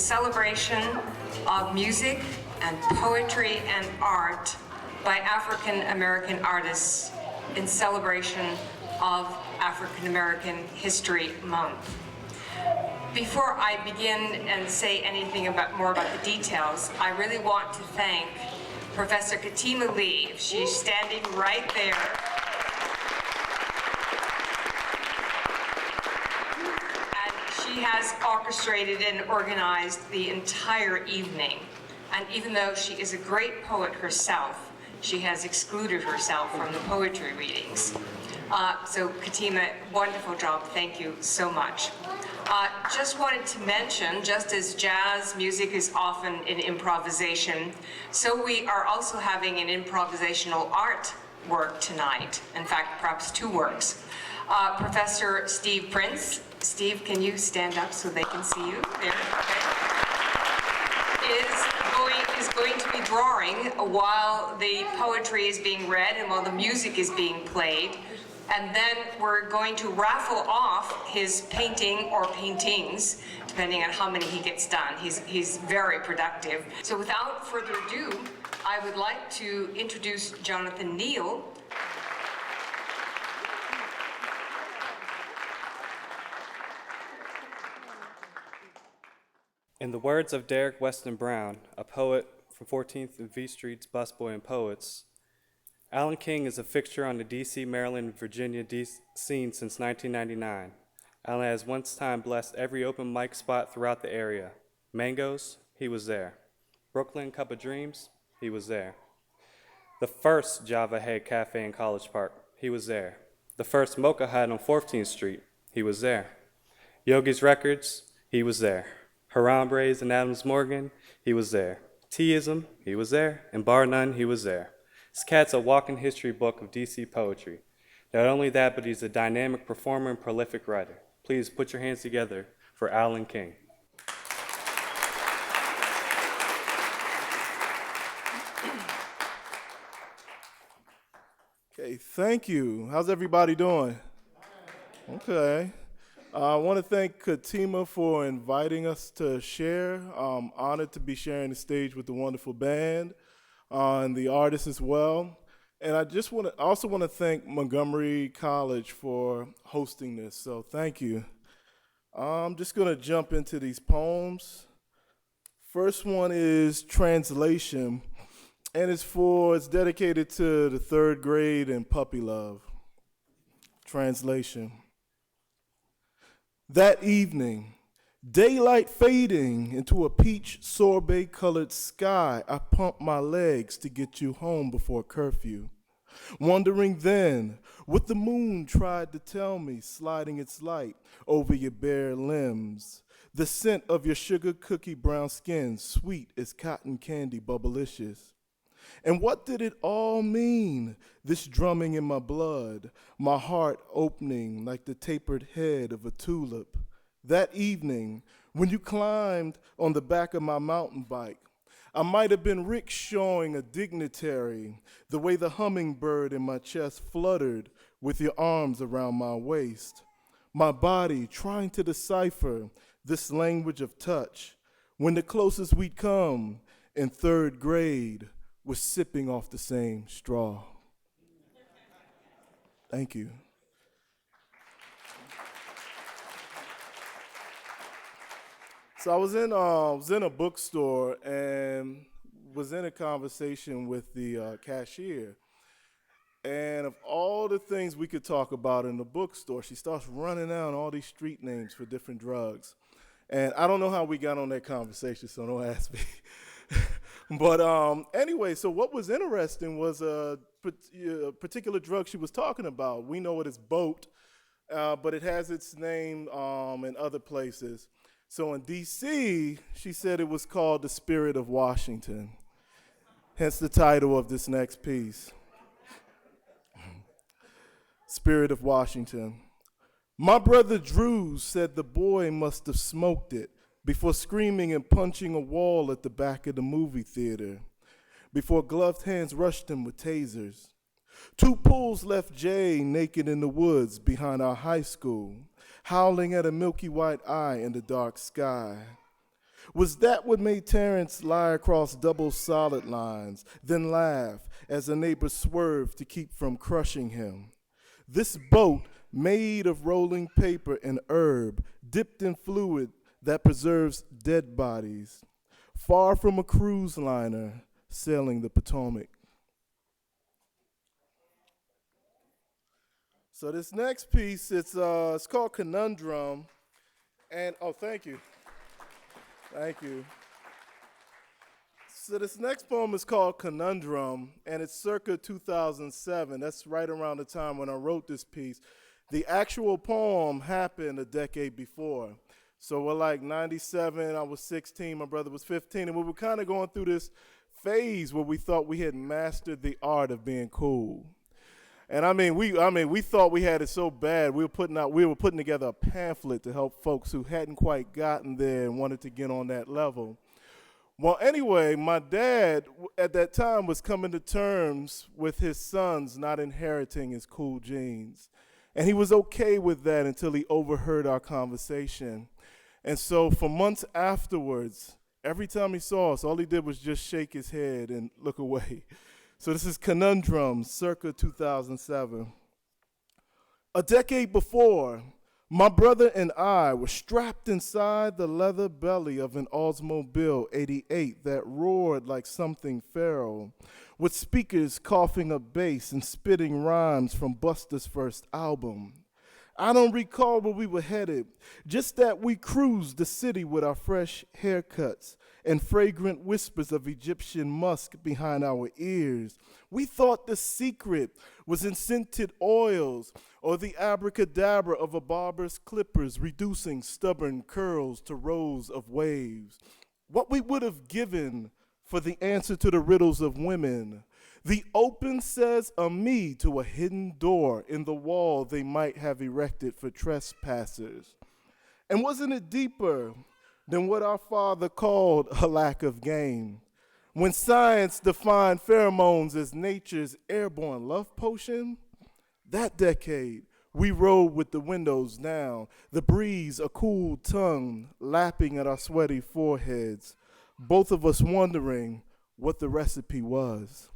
celebration of music and poetry and art by African American artists in celebration of African American History Month. Before I begin and say anything more about the details, I really want to thank Professor Katima Lee. She's standing right there. And she has orchestrated and organized the entire evening. And even though she is a great poet herself, she has excluded herself from the poetry readings. So Katima, wonderful job. Thank you so much. Just wanted to mention, just as jazz music is often an improvisation, so we are also having an improvisational art work tonight. In fact, perhaps two works. Professor Steve Prince. Steve, can you stand up so they can see you? There, okay. Is going to be drawing while the poetry is being read and while the music is being played. And then we're going to raffle off his painting or paintings, depending on how many he gets done. He's very productive. So without further ado, I would like to introduce Jonathan Neal. In the words of Derek Weston Brown, a poet from 14th and V Street's Busboy and Poets, Alan King is a fixture on the D.C., Maryland, and Virginia scene since 1999. Alan has once time blessed every open mic spot throughout the area. Mangoes, he was there. Brooklyn Cup of Dreams, he was there. The first Java Head Cafe in College Park, he was there. The first Mocha Hut on 14th Street, he was there. Yogi's Records, he was there. Harambe's and Adams Morgan, he was there. Teaism, he was there. And bar none, he was there. This cat's a walking history book of DC poetry. Not only that, but he's a dynamic performer and prolific writer. Please put your hands together for Alan King. Okay, thank you. How's everybody doing? Okay. I want to thank Katima for inviting us to share. I'm honored to be sharing the stage with the wonderful band and the artists as well. And I also want to thank Montgomery College for hosting this, so thank you. I'm just going to jump into these poems. First one is Translation, and it's dedicated to the third grade and puppy love. Translation. That evening, daylight fading into a peach sorbet-colored sky, I pumped my legs to get you home before curfew. Wondering then what the moon tried to tell me, sliding its light over your bare limbs. The scent of your sugar cookie brown skin, sweet as cotton candy bubblicious. And what did it all mean, this drumming in my blood, my heart opening like the tapered head of a tulip? That evening, when you climbed on the back of my mountain bike, I might have been rickshawing a dignitary, the way the hummingbird in my chest fluttered with your arms around my waist. My body trying to decipher this language of touch, when the closest we'd come in third grade was sipping off the same straw. Thank you. So I was in a bookstore and was in a conversation with the cashier. And of all the things we could talk about in the bookstore, she starts running down all these street names for different drugs. And I don't know how we got on that conversation, so don't ask me. But anyway, so what was interesting was a particular drug she was talking about. We know it as Boat, but it has its name in other places. So in D.C., she said it was called the Spirit of Washington, hence the title of this next piece. Spirit of Washington. My brother Drew said the boy must have smoked it before screaming and punching a wall at the back of the movie theater, before gloved hands rushed him with tasers. 2 pools left Jay naked in the woods behind our high school, howling at a milky white eye in the dark sky. Was that what made Terrence lie across double solid lines, then laugh as a neighbor swerved to keep from crushing him? This boat, made of rolling paper and herb, dipped in fluid that preserves dead bodies, far from a cruise liner sailing the Potomac. So this next piece, it's called Conundrum, and oh, thank you. So this next poem is called Conundrum, and it's circa 2007. That's right around the time when I wrote this piece. The actual poem happened a decade before. So we're like 97, I was 16, my brother was 15, and we were kind of going through this phase where we thought we had mastered the art of being cool. And we thought we had it so bad. We were putting together a pamphlet to help folks who hadn't quite gotten there and wanted to get on that level. Well, anyway, my dad at that time was coming to terms with his sons not inheriting his cool genes. And he was okay with that until he overheard our conversation. And so for months afterwards, every time he saw us, all he did was just shake his head and look away. So this is Conundrum, circa 2007. A decade before, my brother and I were strapped inside the leather belly of an Oldsmobile 88 that roared like something feral, with speakers coughing up bass and spitting rhymes from Busta's first album. I don't recall where we were headed, just that we cruised the city with our fresh haircuts and fragrant whispers of Egyptian musk behind our ears. We thought the secret was in scented oils or the abracadabra of a barber's clippers reducing stubborn curls to rows of waves. What we would have given for the answer to the riddles of women. The open says a me to a hidden door in the wall they might have erected for trespassers. And wasn't it deeper than what our father called a lack of game? When science defined pheromones as nature's airborne love potion, that decade we rode with the windows down, the breeze a cool tongue lapping at our sweaty foreheads, both of us wondering what the recipe was.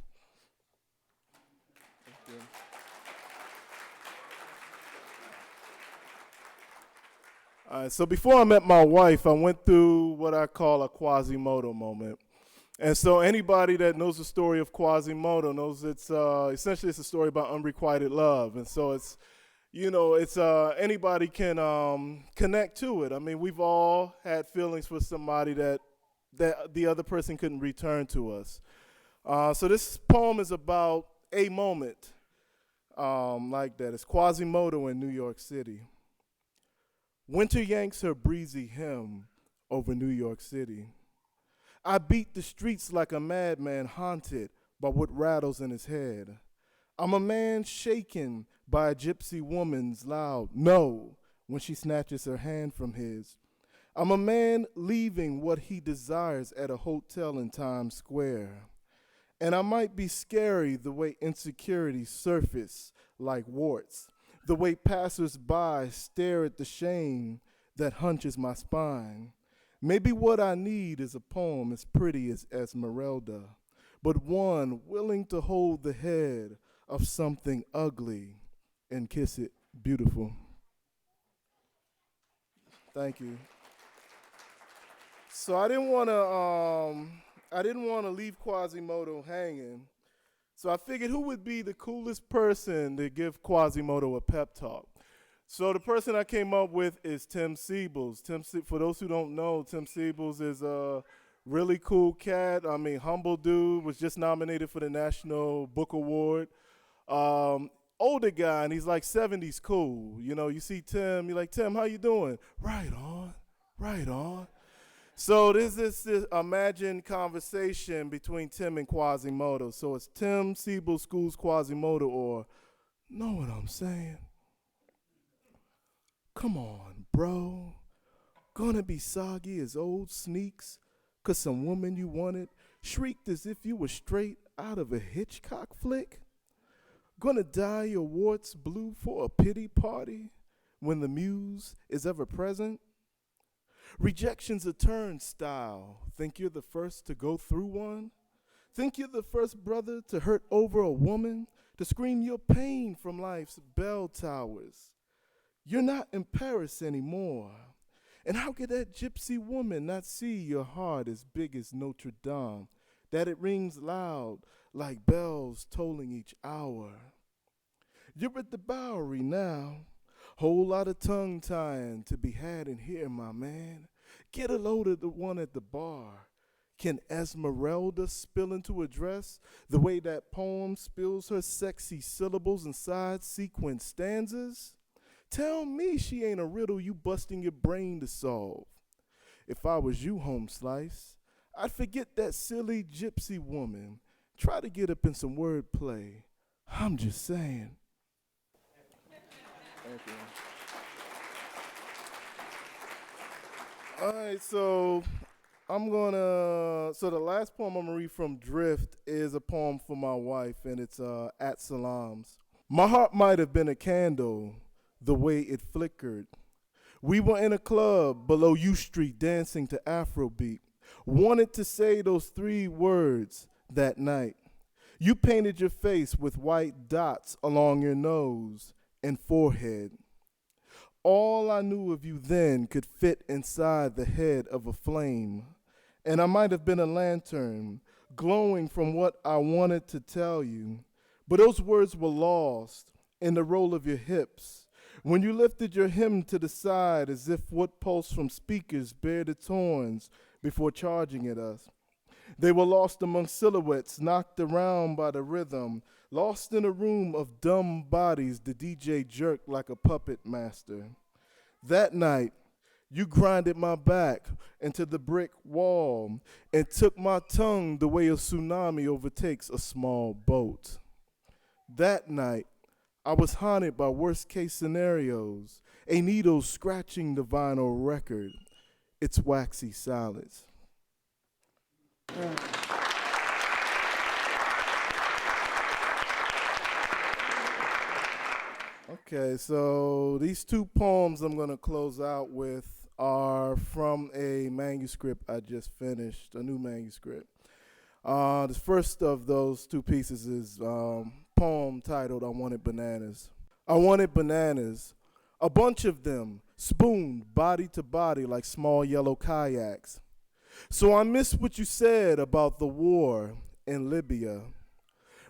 All right, so before I met my wife, I went through what I call a Quasimodo moment. And so anybody that knows the story of Quasimodo knows it's essentially it's a story about unrequited love. And so it's, anybody can connect to it. I mean, we've all had feelings for somebody that the other person couldn't return to us. So this poem is about a moment like that. It's Quasimodo in New York City. Winter yanks her breezy hymn over New York City. I beat the streets like a madman haunted by what rattles in his head. I'm a man shaken by a gypsy woman's loud no when she snatches her hand from his. I'm a man leaving what he desires at a hotel in Times Square. And I might be scary the way insecurities surface like warts, the way passers-by stare at the shame that hunches my spine. Maybe what I need is a poem as pretty as Esmeralda, but one willing to hold the head of something ugly and kiss it beautiful. Thank you. So I didn't want to leave Quasimodo hanging. So I figured who would be the coolest person to give Quasimodo a pep talk. So the person I came up with is Tim Sibos. For those who don't know, Tim Sibos is a really cool cat. I mean, humble dude, was just nominated for the National Book Award. Older guy, and he's like 70s cool. You know, you see Tim, you're like, Tim, how you doing? Right on, right on. So there's this imagined conversation between Tim and Quasimodo. So it's Tim Sibos schools Quasimodo, or know what I'm saying? Come on, bro. Gonna be soggy as old sneaks, 'cause some woman you wanted shrieked as if you were straight out of a Hitchcock flick? Gonna dye your warts blue for a pity party when the muse is ever present? Rejection's a turnstile. Think you're the first to go through one? Think you're the first brother to hurt over a woman, to scream your pain from life's bell towers? You're not in Paris anymore. And how could that gypsy woman not see your heart as big as Notre Dame, that it rings loud like bells tolling each hour? You're at the Bowery now. Whole lot of tongue tying to be had in here, my man. Get a load of the one at the bar. Can Esmeralda spill into a dress the way that poem spills her sexy syllables inside sequence stanzas? Tell me she ain't a riddle you busting your brain to solve. If I was you, Home Slice, I'd forget that silly gypsy woman. Try to get up in some wordplay. I'm just saying. Thank you. All right, so the last poem I'm gonna read from Drift is a poem for my wife, and it's At Salams. My heart might have been a candle, the way it flickered. We were in a club below U Street dancing to Afrobeat. Wanted to say those 3 words that night. You painted your face with white dots along your nose and forehead. All I knew of you then could fit inside the head of a flame. And I might have been a lantern, glowing from what I wanted to tell you. But those words were lost in the roll of your hips, when you lifted your hem to the side as if what pulse from speakers bared its horns before charging at us. They were lost among silhouettes, knocked around by the rhythm, lost in a room of dumb bodies the DJ jerked like a puppet master. That night, you grinded my back into the brick wall and took my tongue the way a tsunami overtakes a small boat. That night, I was haunted by worst-case scenarios, a needle scratching the vinyl record, its waxy silence. Okay, so these 2 poems I'm going to close out with are from a manuscript I just finished, a new manuscript. The first of those 2 pieces is poem titled I Wanted Bananas. I wanted bananas, a bunch of them, spooned body to body like small yellow kayaks. So I miss what you said about the war in Libya.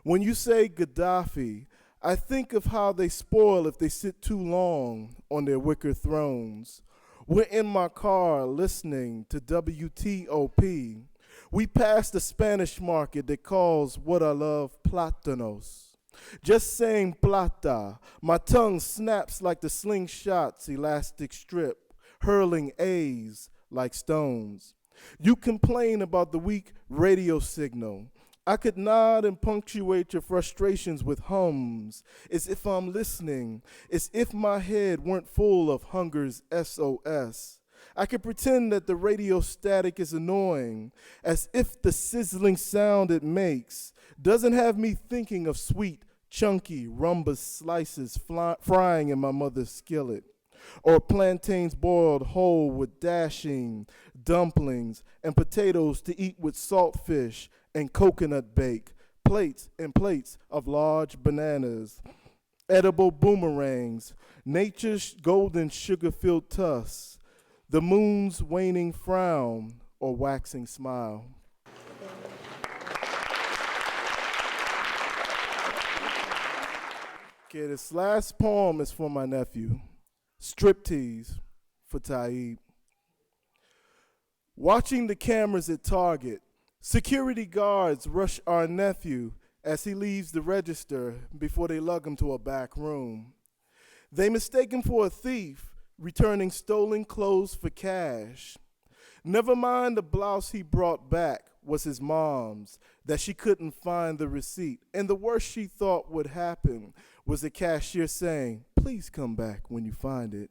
When you say Gaddafi, I think of how they spoil if they sit too long on their wicker thrones. We're in my car listening to WTOP. We passed the Spanish market that calls what I love plátanos. Just saying plata, my tongue snaps like the slingshot's elastic strip, hurling A's like stones. You complain about the weak radio signal. I could nod and punctuate your frustrations with hums, as if I'm listening, as if my head weren't full of hunger's SOS. I could pretend that the radio static is annoying, as if the sizzling sound it makes doesn't have me thinking of sweet, chunky rumba slices frying in my mother's skillet, or plantains boiled whole with dashing dumplings and potatoes to eat with saltfish and coconut bake, plates and plates of large bananas, edible boomerangs, nature's golden sugar-filled tusks, the moon's waning frown or waxing smile. Okay, this last poem is for my nephew. Striptease for Taib. Watching the cameras at Target, security guards rush our nephew as he leaves the register before they lug him to a back room. They mistake him for a thief, returning stolen clothes for cash. Never mind the blouse he brought back was his mom's, that she couldn't find the receipt. And the worst she thought would happen was the cashier saying, "Please come back when you find it."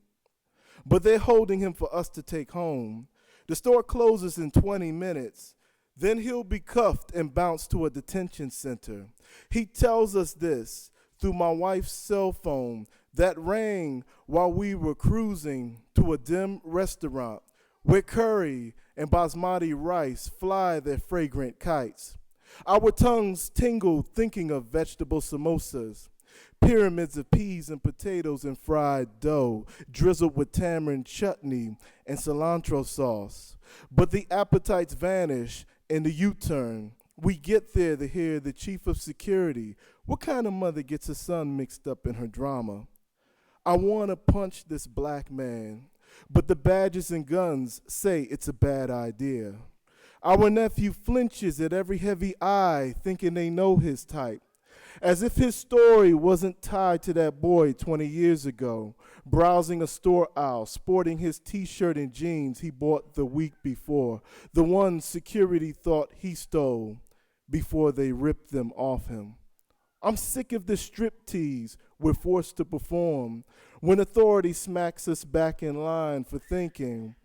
But they're holding him for us to take home. The store closes in 20 minutes. Then he'll be cuffed and bounced to a detention center. He tells us this through my wife's cell phone that rang while we were cruising to a dim restaurant where curry and basmati rice fly their fragrant kites. Our tongues tingle thinking of vegetable samosas, pyramids of peas and potatoes and fried dough, drizzled with tamarind chutney and cilantro sauce. But the appetites vanish in the U-turn. We get there to hear the chief of security. What kind of mother gets her son mixed up in her drama? I want to punch this black man, but the badges and guns say it's a bad idea. Our nephew flinches at every heavy eye, thinking they know his type, as if his story wasn't tied to that boy 20 years ago, browsing a store aisle, sporting his t-shirt and jeans he bought the week before, the ones security thought he stole before they ripped them off him. I'm sick of the striptease we're forced to perform when authority smacks us back in line for thinking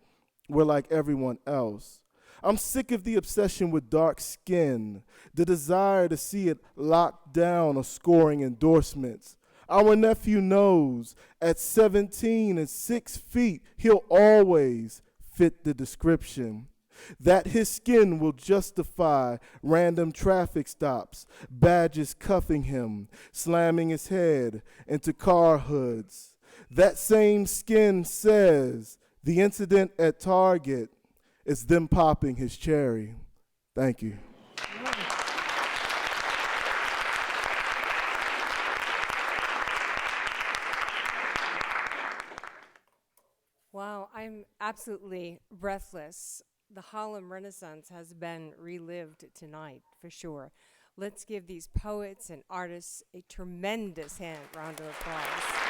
we're like everyone else. I'm sick of the obsession with dark skin, the desire to see it locked down or scoring endorsements. Our nephew knows at 17 and 6 feet, he'll always fit the description. That his skin will justify random traffic stops, badges cuffing him, slamming his head into car hoods. That same skin says the incident at Target is them popping his cherry. Thank you. Wow, I'm absolutely breathless. The Harlem Renaissance has been relived tonight, for sure. Let's give these poets and artists a tremendous round of applause.